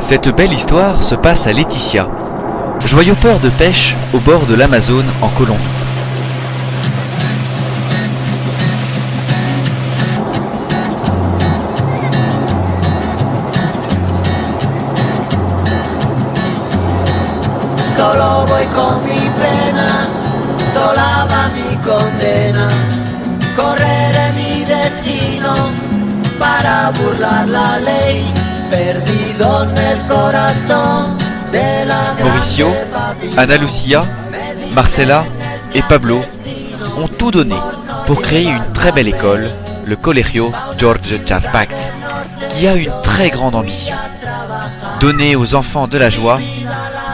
Cette belle histoire se passe à Leticia, joyau port de pêche au bord de l'Amazone en Colombie. Solo voy con mi pena, sola va mi condena. Correré mi destino para burlar la ley, perdido en el corazón de la Mauricio, grande Babilonia. Ana Lucia, Marcela et Pablo ont tout donné pour créer une très belle école, le Colegio George Charpak, qui a une très grande ambition. Donner aux enfants de la joie,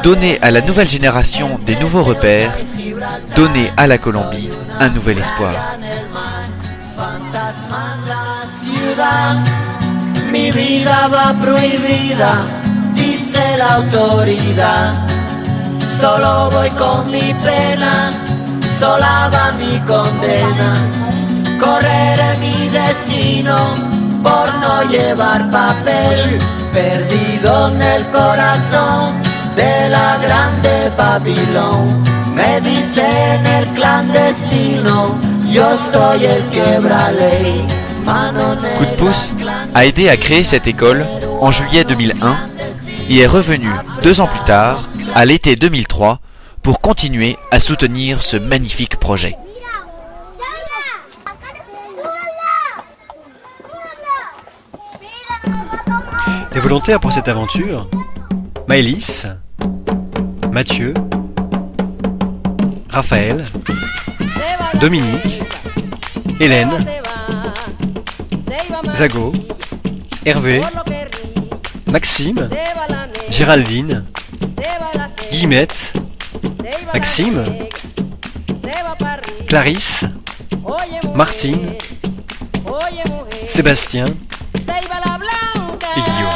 donner à la nouvelle génération des nouveaux repères, donner à la Colombie un nouvel espoir. Fantasma en la ciudad, mi vida va prohibida, dice la autoridad. Solo voy con mi pena, sola va mi condena. Correré mi destino por no llevar papel, perdido en el corazón de la grande Babilón. Me dicen el clandestino, yo soy el quebra-ley. Coup de pouce a aidé à créer cette école en juillet 2001 et est revenu 2 ans plus tard, à l'été 2003, pour continuer à soutenir ce magnifique projet. Les volontaires pour cette aventure, Maëlys, Mathieu, Raphaël, Dominique, Hélène, Zago, Hervé, Maxime, Géraldine, Guillemette, Maxime, Clarisse, Martine, Sébastien et Guillaume.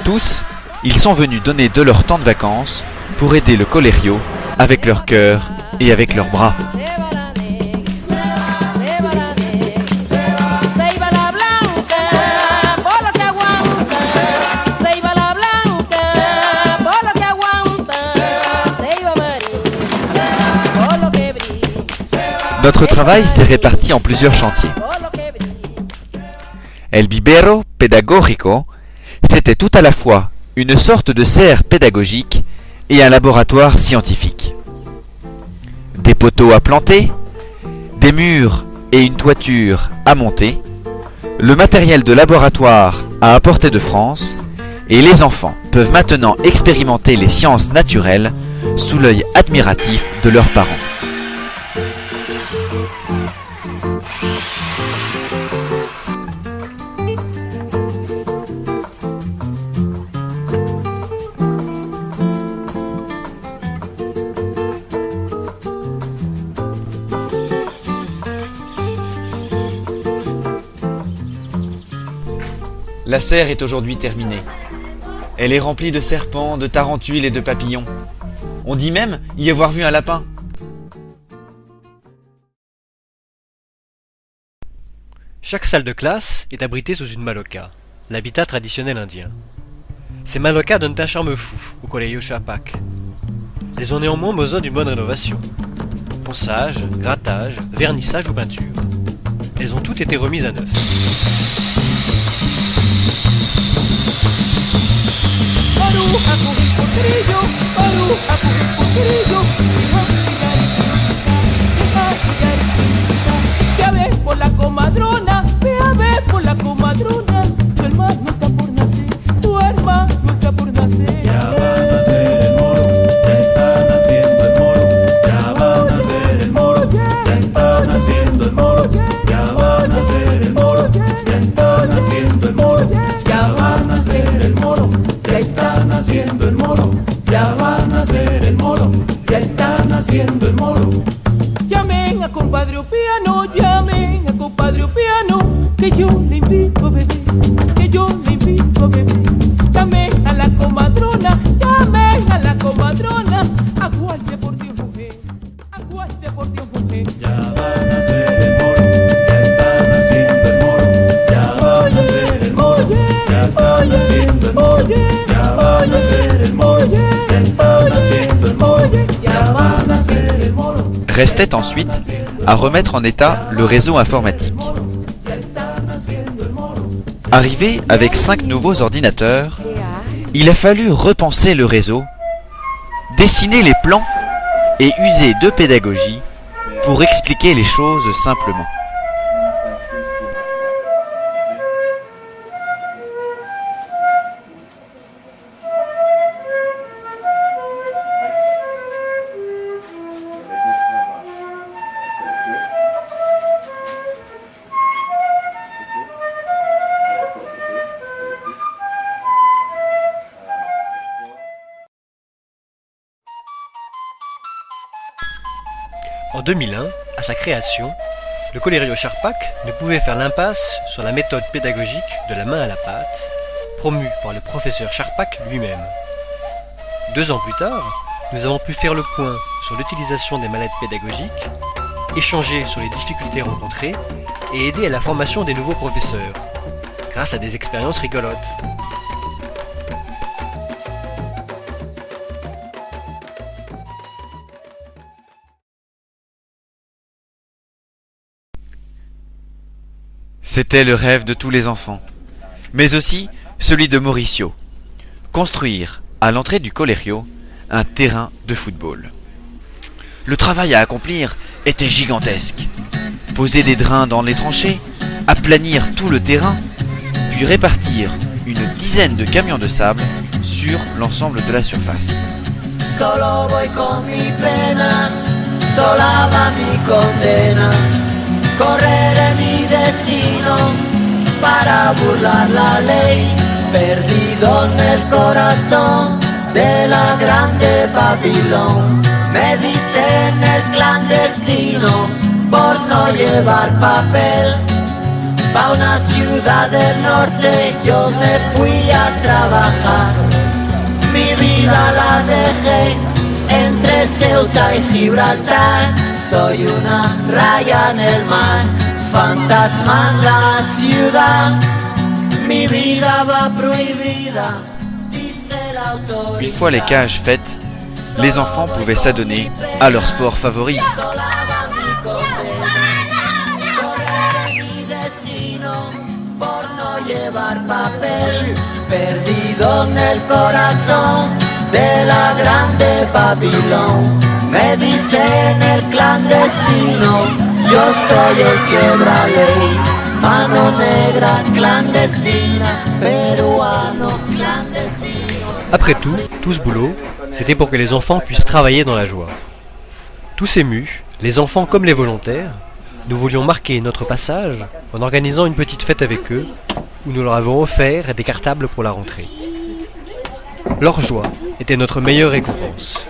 Tous, ils sont venus donner de leur temps de vacances pour aider le Colegio avec leur cœur et avec leurs bras. Notre travail s'est réparti en plusieurs chantiers. El vivero pedagógico, c'était tout à la fois une sorte de serre pédagogique et un laboratoire scientifique. Des poteaux à planter, des murs et une toiture à monter, le matériel de laboratoire à apporter de France, et les enfants peuvent maintenant expérimenter les sciences naturelles sous l'œil admiratif de leurs parents. La serre est aujourd'hui terminée. Elle est remplie de serpents, de tarentules et de papillons. On dit même y avoir vu un lapin. Chaque salle de classe est abritée sous une maloca, l'habitat traditionnel indien. Ces malocas donnent un charme fou au Colegio Charpak. Elles ont néanmoins besoin d'une bonne rénovation. Ponçage, grattage, vernissage ou peinture. Elles ont toutes été remises à neuf. Ya ves por la comadrona, ya ves por la comadrona, tu hermano está por nacer, tu hermano está por nacer. Ya va a nacer el moro, ya está naciendo el moro, ya va a nacer el moro, ya está naciendo el moro, ya va a nacer el moro, ya está naciendo el moro, ya va a nacer el moro, ya está naciendo el moro, ya va a nacer el moro, ya está naciendo el moro. Llamen a compadre piano, llamen a compadre piano, que yo le invito a beber, que yo le invito a beber. Llamen a la comadrona, llamen a la comadrona, aguante por Dios mujer, aguante por Dios mujer. Ya va a nacer el moro, ya está naciendo el moro, ya va a nacer el moro. Restait ensuite à remettre en état le réseau informatique. Arrivé avec 5 nouveaux ordinateurs, il a fallu repenser le réseau, dessiner les plans et user de pédagogie pour expliquer les choses simplement. En 2001, à sa création, le Colegio Charpak ne pouvait faire l'impasse sur la méthode pédagogique de la main à la pâte, promue par le professeur Charpak lui-même. 2 ans plus tard, nous avons pu faire le point sur l'utilisation des mallettes pédagogiques, échanger sur les difficultés rencontrées et aider à la formation des nouveaux professeurs, grâce à des expériences rigolotes. C'était le rêve de tous les enfants, mais aussi celui de Mauricio, construire à l'entrée du Colegio un terrain de football. Le travail à accomplir était gigantesque. Poser des drains dans les tranchées, aplanir tout le terrain, puis répartir une dizaine de camions de sable sur l'ensemble de la surface. Solo voy con mi pena, sola va mi condena. Correré mi destino para burlar la ley, perdido en el corazón de la grande Babilón. Me dicen el clandestino por no llevar papel. Pa' una ciudad del norte yo me fui a trabajar. Mi vida la dejé entre Ceuta y Gibraltar. Soy una raya en el mar, fantasma en la ciudad. Mi vida va prohibida, dice la autoridad. Une fois les cages faites, les enfants pouvaient s'adonner à leur sport favori. Por no llevar papel, perdido en el corazón de la grande Babilón. Me dicen el clandestino, yo soy el quiebra ley. Mano negra clandestina, peruano clandestino. Après tout ce boulot, c'était pour que les enfants puissent travailler dans la joie. Tous émus, les enfants comme les volontaires, nous voulions marquer notre passage en organisant une petite fête avec eux, où nous leur avons offert des cartables pour la rentrée. Leur joie était notre meilleure récompense.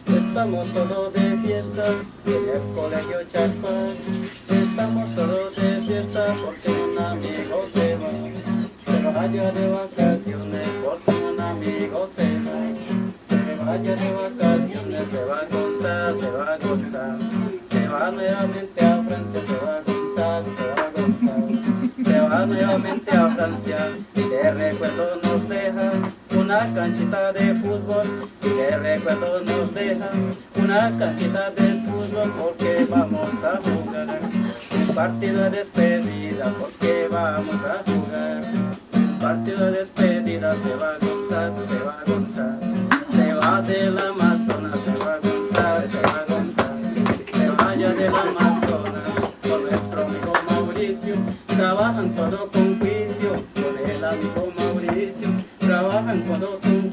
Estamos todos de fiesta en el Colegio Charpak. Estamos todos de fiesta porque un amigo se vaya de vacaciones porque un amigo se vaya de vacaciones, se va a gozar, se va a gozar, se va nuevamente a Francia, se va a gozar, se va a gozar, se va nuevamente a Francia y de recuerdo nos deja una canchita de fútbol y de recuerdo nos deja una canchita de fútbol porque vamos a jugar un partido de despedida porque vamos a jugar un partido de despedida. Se va a gozar, se va a gozar, se va del Amazonas, se va a gozar, se va a gozar, se vaya del Amazonas con nuestro amigo Mauricio. Trabajan todo con juicio con el amigo Mauricio, trabajan todo con